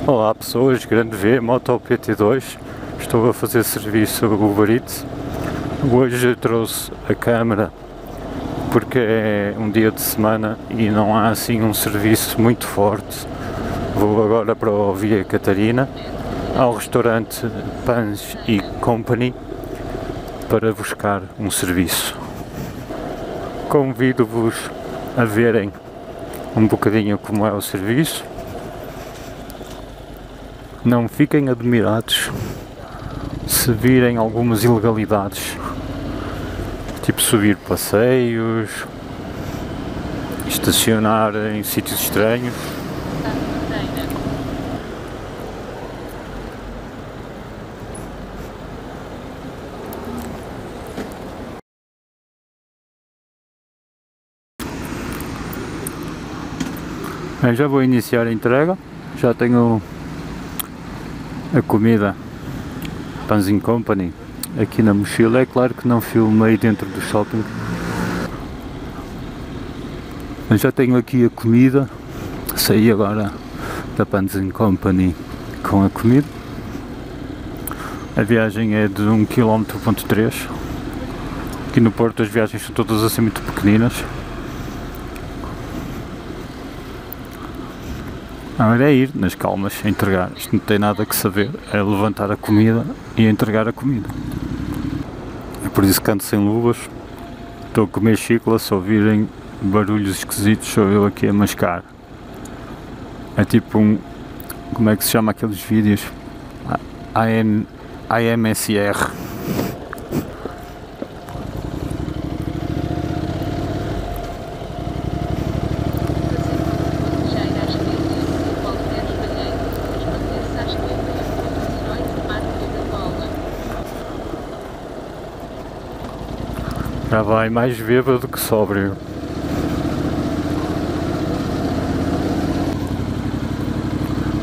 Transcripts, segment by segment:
Olá pessoas, grande V, Moto PT2, estou a fazer serviço Uber Eats. Hoje trouxe a câmera porque é um dia de semana e não há assim um serviço muito forte. Vou agora para o Via Catarina, ao restaurante Pans e Company, para buscar um serviço. Convido-vos a verem um bocadinho como é o serviço. Não fiquem admirados se virem algumas ilegalidades, tipo subir passeios, estacionar em sítios estranhos. Eu já vou iniciar a entrega, já tenho a comida Pans & Company aqui na mochila. É claro que não filmei dentro do shopping, mas já tenho aqui a comida. Saí agora da Pans & Company com a comida. A viagem é de 1,3 km. Aqui no Porto as viagens são todas assim muito pequeninas. Agora é ir nas calmas, entregar. Isto não tem nada que saber, é levantar a comida e entregar a comida. É por isso que ando sem luvas. Estou a comer chicla, se ouvirem barulhos esquisitos sou eu aqui a mascar. É tipo um... como é que se chama aqueles vídeos? AMSR. Já vai mais bêbado que sóbrio.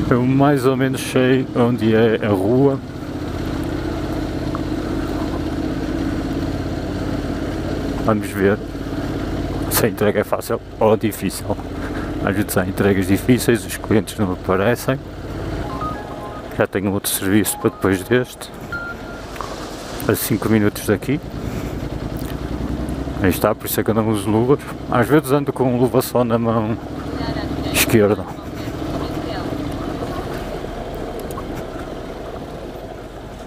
Eu mais ou menos sei onde é a rua. Vamos ver se a entrega é fácil ou difícil. Às vezes há entregas difíceis, os clientes não aparecem. Já tenho outro serviço para depois deste, a 5 minutos daqui. Aí está, por isso é que eu não uso luvas. Às vezes ando com luva só na mão esquerda.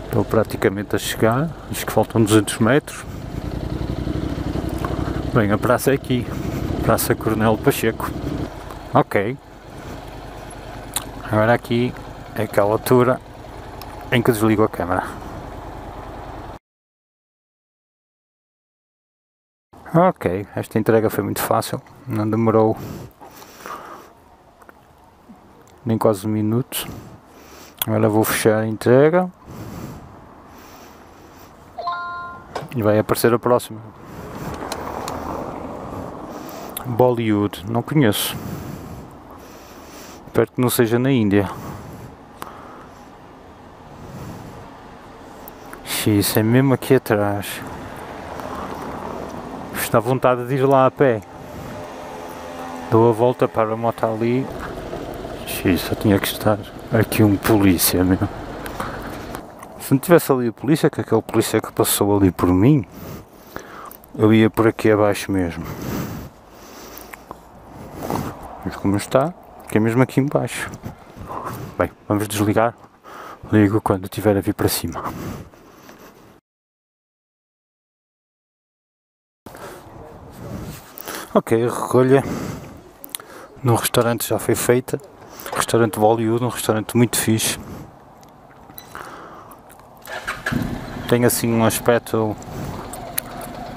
Estou praticamente a chegar, acho que faltam 200 metros. Bem, a praça é aqui, Praça Coronel Pacheco. Ok. Agora aqui é aquela altura em que desligo a câmera. Ok, esta entrega foi muito fácil, não demorou nem quase um minuto. Agora vou fechar a entrega e vai aparecer a próxima. Bollywood, não conheço. Espero que não seja na Índia. Isso é mesmo aqui atrás. Dá vontade de ir lá a pé. Dou a volta para a moto ali. Só tinha que estar aqui um polícia mesmo. Se não tivesse ali a polícia, que aquele polícia que passou ali por mim, eu ia por aqui abaixo mesmo. Mas como está, que é mesmo aqui embaixo. Bem, vamos desligar. Ligo quando estiver a vir para cima. Ok, a recolha no restaurante já foi feita. Restaurante Bollywood, um restaurante muito fixe. Tem assim um aspecto,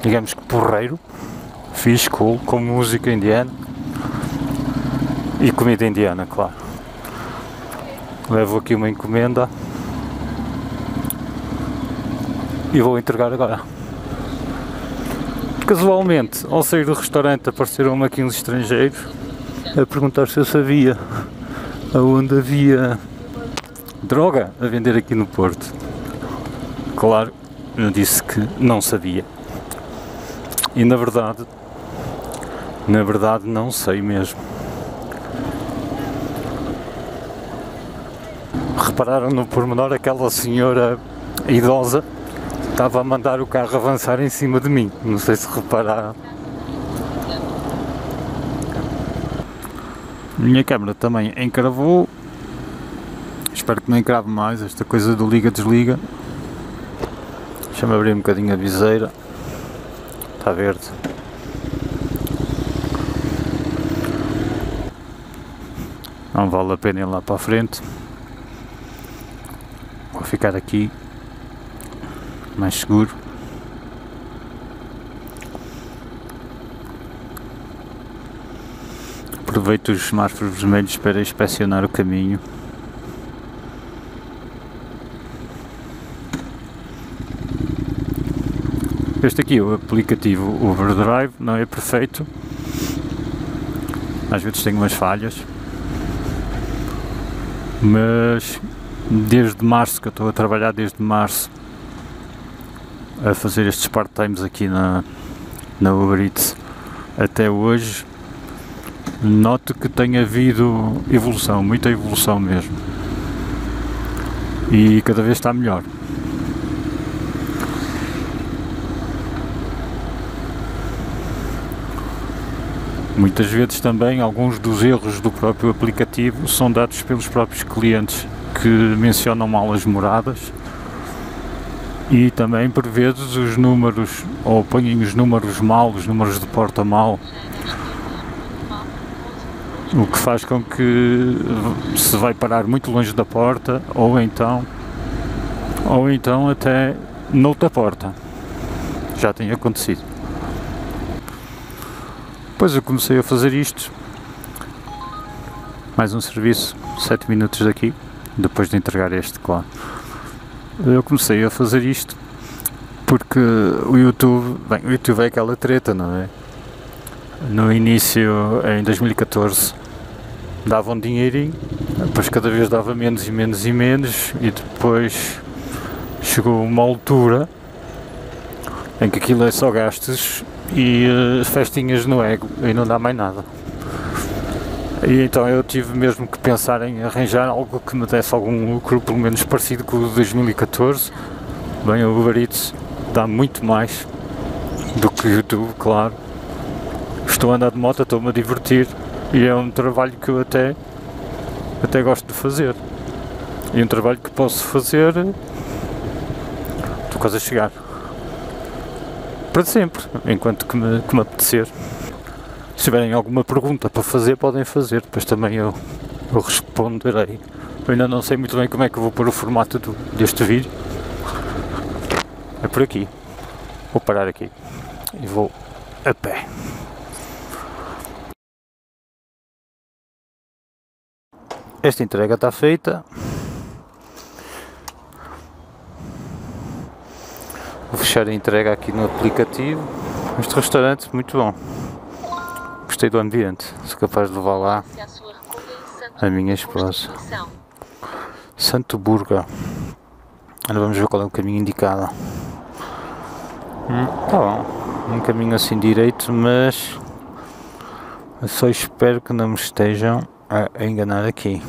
digamos que porreiro, fixe, cool, com música indiana e comida indiana, claro. Levo aqui uma encomenda e vou entregar agora. Casualmente, ao sair do restaurante, apareceram-me aqui uns estrangeiros a perguntar se eu sabia aonde havia droga a vender aqui no Porto. Claro, eu disse que não sabia. E na verdade não sei mesmo. Repararam no pormenor, aquela senhora idosa estava a mandar o carro avançar em cima de mim, não sei se repararam. A minha câmera também encravou, espero que não encrave mais esta coisa do liga-desliga. Deixa-me abrir um bocadinho a viseira, está verde. Não vale a pena ir lá para a frente, vou ficar aqui mais seguro. Aproveito os semáforos vermelhos para inspecionar o caminho. Este aqui, o aplicativo Overdrive, não é perfeito, às vezes tem umas falhas, mas desde março, que eu estou a trabalhar desde março a fazer estes part-times aqui na Uber Eats até hoje, noto que tem havido evolução, muita evolução mesmo, e cada vez está melhor. Muitas vezes também alguns dos erros do próprio aplicativo são dados pelos próprios clientes, que mencionam mal as moradas, e também por vezes os números, ou põem os números mal, os números de porta mal, o que faz com que se vai parar muito longe da porta, ou então até noutra porta. Já tem acontecido. Depois eu comecei a fazer isto, mais um serviço, 7 minutos daqui, depois de entregar este, claro. Eu comecei a fazer isto porque o YouTube é aquela treta, não é? No início, em 2014, dava um dinheirinho, depois cada vez dava menos e menos e menos, e depois chegou uma altura em que aquilo é só gastos e festinhas no ego, e não dá mais nada. E então eu tive mesmo que pensar em arranjar algo que me desse algum lucro, pelo menos parecido com o de 2014. Bem, o Uber Eats dá muito mais do que o YouTube, claro. Estou a andar de moto, estou-me a divertir, e é um trabalho que eu até gosto de fazer. E um trabalho que posso fazer, estou quase a chegar, para sempre, enquanto que me apetecer. Se tiverem alguma pergunta para fazer, podem fazer, depois também eu responderei. Eu ainda não sei muito bem como é que eu vou pôr o formato deste vídeo. É por aqui. Vou parar aqui e vou a pé. Esta entrega está feita. Vou fechar a entrega aqui no aplicativo. Este restaurante, muito bom. Gostei do ambiente. Sou capaz de levar lá a minha esposa. Santo Burga. Agora vamos ver qual é o caminho indicado. Tá bom. Um caminho assim direito, mas eu só espero que não me estejam a enganar aqui.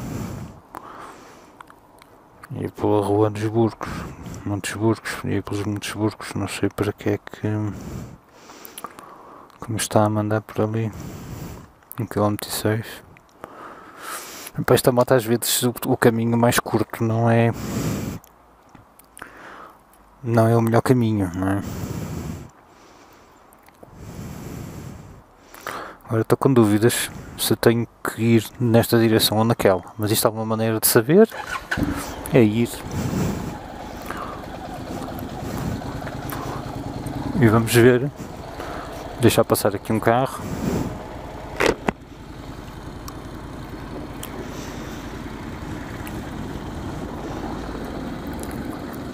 E pela Rua dos Burgos. Montes Burgos, e pelos Montes Burgos, não sei para que é que me está a mandar por ali. 1,6 km. Para esta moto às vezes o caminho mais curto não é o melhor caminho, não é? Agora estou com dúvidas se tenho que ir nesta direção ou naquela, mas isto há uma maneira de saber, é ir. E vamos ver, deixar passar aqui um carro.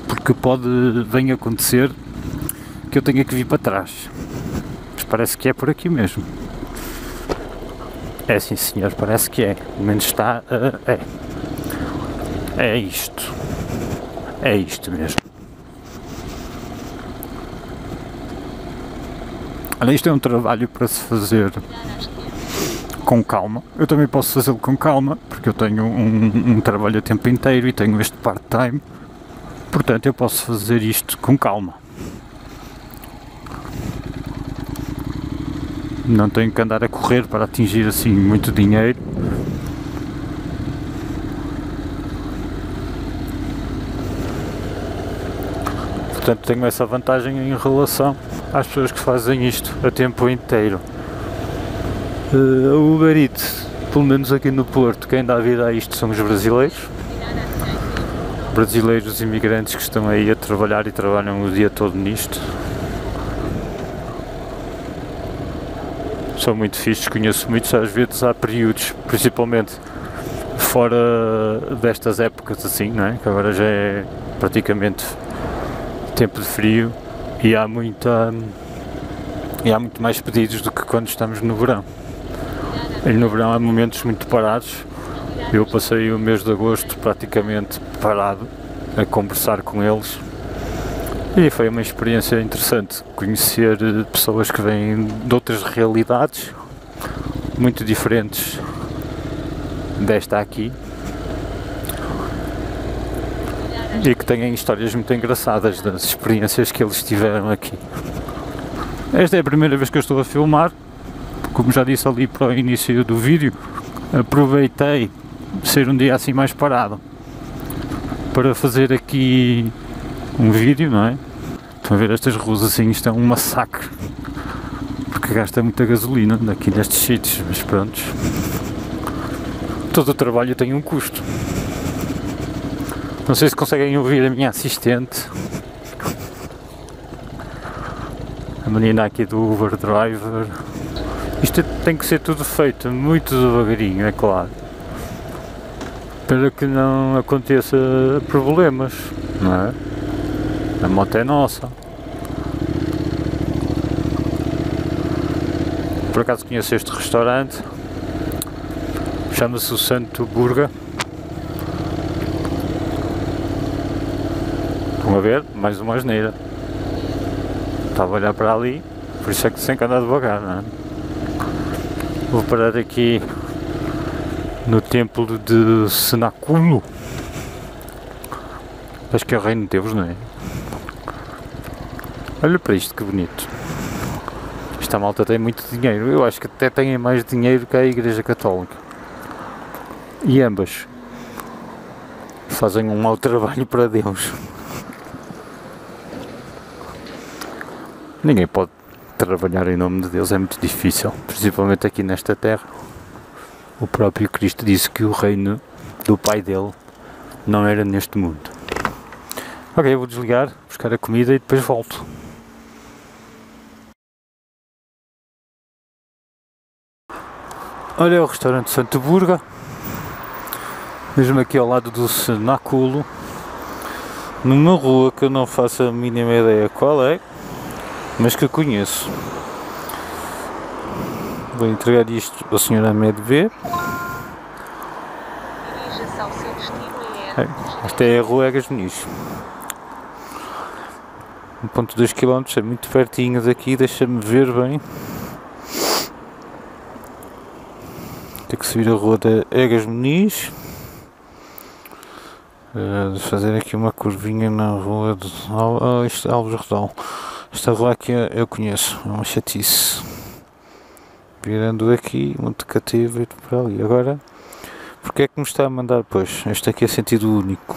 Porque pode bem acontecer que eu tenha que vir para trás. Mas parece que é por aqui mesmo. É sim senhor, parece que é. Pelo menos está, é isto. É isto mesmo. Olha, isto é um trabalho para se fazer com calma. Eu também posso fazê-lo com calma, porque eu tenho um trabalho a tempo inteiro e tenho este part-time, portanto eu posso fazer isto com calma. Não tenho que andar a correr para atingir assim muito dinheiro. Portanto tenho essa vantagem em relação às pessoas que fazem isto a tempo inteiro. A Uber Eats, pelo menos aqui no Porto, quem dá vida a isto são os brasileiros imigrantes que estão aí a trabalhar e trabalham o dia todo nisto. São muito fixes, conheço muitos, às vezes há períodos, principalmente fora destas épocas assim, não é? Que agora já é praticamente tempo de frio e há muito mais pedidos do que quando estamos no verão. E no verão há momentos muito parados. Eu passei o mês de agosto praticamente parado a conversar com eles e foi uma experiência interessante conhecer pessoas que vêm de outras realidades muito diferentes desta aqui e que têm histórias muito engraçadas das experiências que eles tiveram aqui. Esta é a primeira vez que eu estou a filmar, como já disse ali para o início do vídeo, aproveitei ser um dia assim mais parado para fazer aqui um vídeo, não é? Estão a ver estas ruas assim, isto é um massacre porque gasta muita gasolina aqui nestes sítios, mas pronto, todo o trabalho tem um custo. Não sei se conseguem ouvir a minha assistente, a menina aqui do Uber Driver. Isto tem que ser tudo feito muito devagarinho, é claro, para que não aconteça problemas, não é? A moto é nossa. Por acaso conheço este restaurante, chama-se o Santo Burger. Estão a ver? Mais uma asneira. Estava a olhar para ali, por isso é que tem que andar devagar, não é? Vou parar aqui no templo de Senaculo. Acho que é o reino de Deus, não é? Olha para isto, que bonito. Esta malta tem muito dinheiro. Eu acho que até têm mais dinheiro que a Igreja Católica. E ambas fazem um mau trabalho para Deus. Ninguém pode trabalhar em nome de Deus, é muito difícil, principalmente aqui nesta terra. O próprio Cristo disse que o reino do Pai dele não era neste mundo. Ok, eu vou desligar, buscar a comida e depois volto. Olha o restaurante Santo Burga, mesmo aqui ao lado do Senaculo, numa rua que eu não faço a mínima ideia qual é, mas que conheço. Vou entregar isto ao Sr. Ahmed V. Dirija-se ao seu destino e esta é a Rua Egas Muniz. 1.2 km, é muito pertinho daqui, deixa-me ver bem. Tem que subir a Rua da Egas Muniz. Fazer aqui uma curvinha na Rua de Alves Redal. Esta rua aqui eu conheço, é uma chatice. Virando daqui, muito cativo e para ali. Agora, porque é que me está a mandar? Pois, este aqui é sentido único.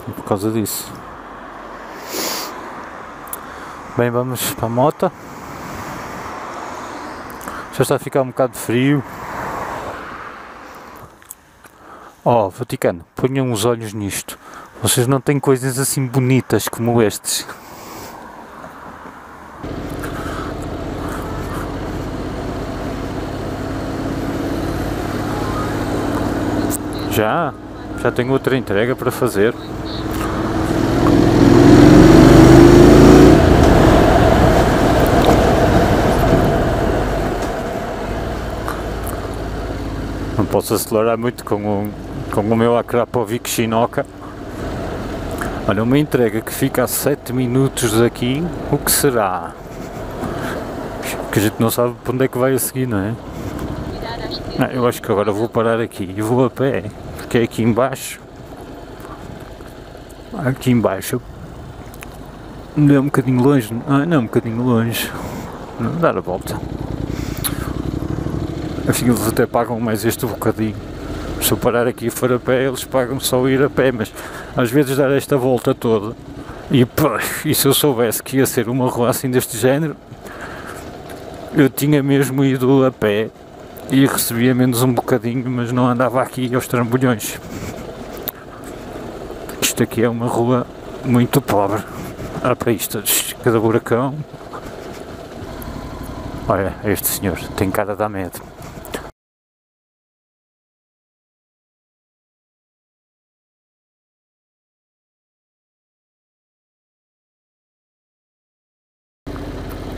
E por causa disso. Bem, vamos para a moto. Já está a ficar um bocado frio. Oh, Vaticano, ponham os olhos nisto. Vocês não têm coisas assim bonitas como estes. Já tenho outra entrega para fazer. Não posso acelerar muito com o meu Akrapovic Shinoka. Olha, uma entrega que fica a 7 minutos daqui, o que será? porque a gente não sabe para onde é que vai a seguir, não é? Eu acho que agora vou parar aqui e vou a pé, porque é aqui embaixo. Aqui embaixo não é um bocadinho longe, não é um bocadinho longe, não dar a volta. Assim eles até pagam mais este bocadinho. Se eu parar aqui e for a pé, eles pagam só ir a pé, mas às vezes dar esta volta toda e se eu soubesse que ia ser uma rua assim deste género, eu tinha mesmo ido a pé e recebia menos um bocadinho, mas não andava aqui aos trambolhões. Isto aqui é uma rua muito pobre. Para isto, cada buracão. Olha, este senhor tem cara de dar medo.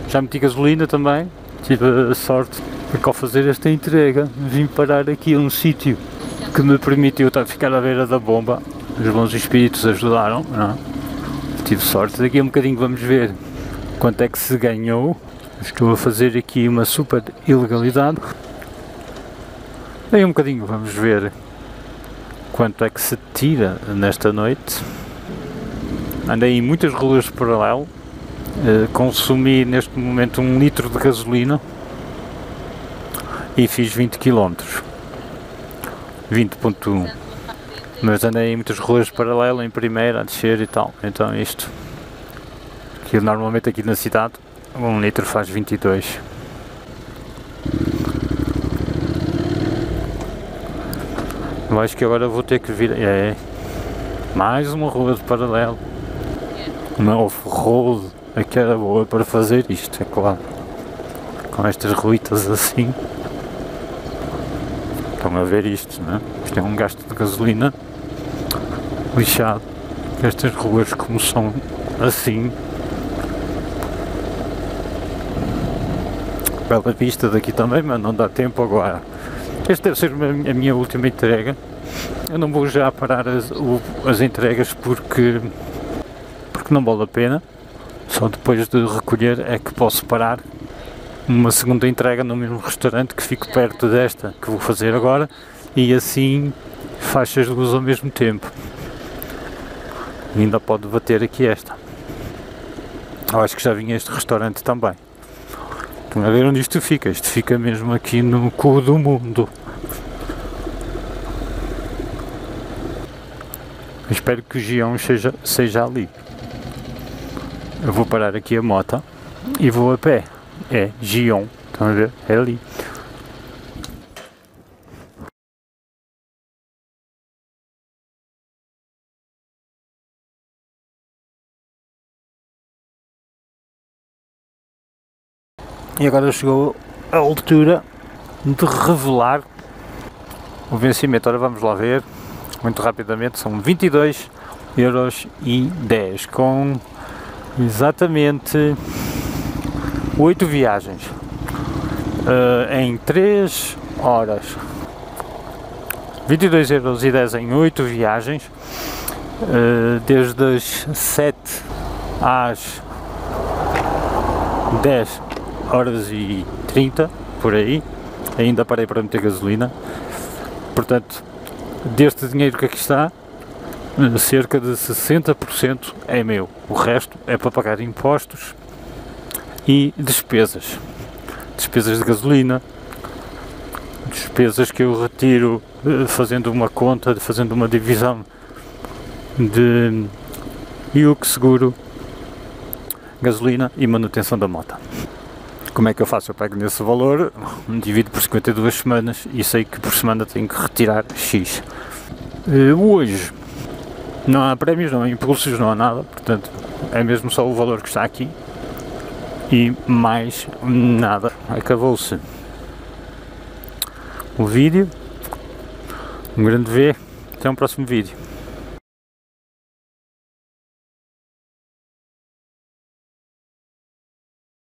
Já meti gasolina também, tive a sorte de ao fazer esta entrega, vim parar aqui a um sítio que me permitiu ficar à beira da bomba. Os bons espíritos ajudaram, não é? Tive sorte, daqui a um bocadinho vamos ver quanto é que se ganhou. Estou a fazer aqui uma super ilegalidade. Daí um bocadinho vamos ver quanto é que se tira nesta noite. Andei em muitas ruas de paralelo, consumi neste momento 1 litro de gasolina e fiz 20 km, 20.1, mas andei em muitas ruas de paralelo, em primeira, a descer e tal, então isto, que normalmente aqui na cidade, 1 litro faz 22. Eu acho que agora vou ter que vir, mais uma rua de paralelo, uma off-road, aqui era boa para fazer isto, é claro, com estas ruítas assim. Estão a ver isto, não é? Isto é um gasto de gasolina lixado. Estas ruas como são assim. Bela vista daqui também, mas não dá tempo agora. Esta deve ser a minha última entrega. Eu não vou já parar as entregas porque não vale a pena. Só depois de recolher é que posso parar uma segunda entrega no mesmo restaurante que fico perto desta que vou fazer agora, e assim faço as duas ao mesmo tempo. E ainda pode bater aqui esta. Eu acho que já vinha este restaurante também. Estão a ver onde isto fica? Isto fica mesmo aqui no cu do mundo. Espero que o Gion seja ali. Eu vou parar aqui a moto e vou a pé. É Gion, estão a ver? É ali. E agora chegou a altura de revelar o vencimento. Ora, vamos lá ver, muito rapidamente, são 22,10 € com exatamente 8 viagens em 3 horas. 22,10 € em 8 viagens, desde as 7 às 10h30, por aí. Ainda parei para meter gasolina. Portanto, deste dinheiro que aqui está, cerca de 60% é meu. O resto é para pagar impostos e despesas. Despesas de gasolina, despesas que eu retiro fazendo uma conta, fazendo uma divisão de IUC, seguro, gasolina e manutenção da moto. Como é que eu faço? Eu pego nesse valor, divido por 52 semanas e sei que por semana tenho que retirar X. Hoje não há prémios, não há impulsos, não há nada, portanto é mesmo só o valor que está aqui e mais nada. Acabou-se o vídeo. Um grande V, até um próximo vídeo.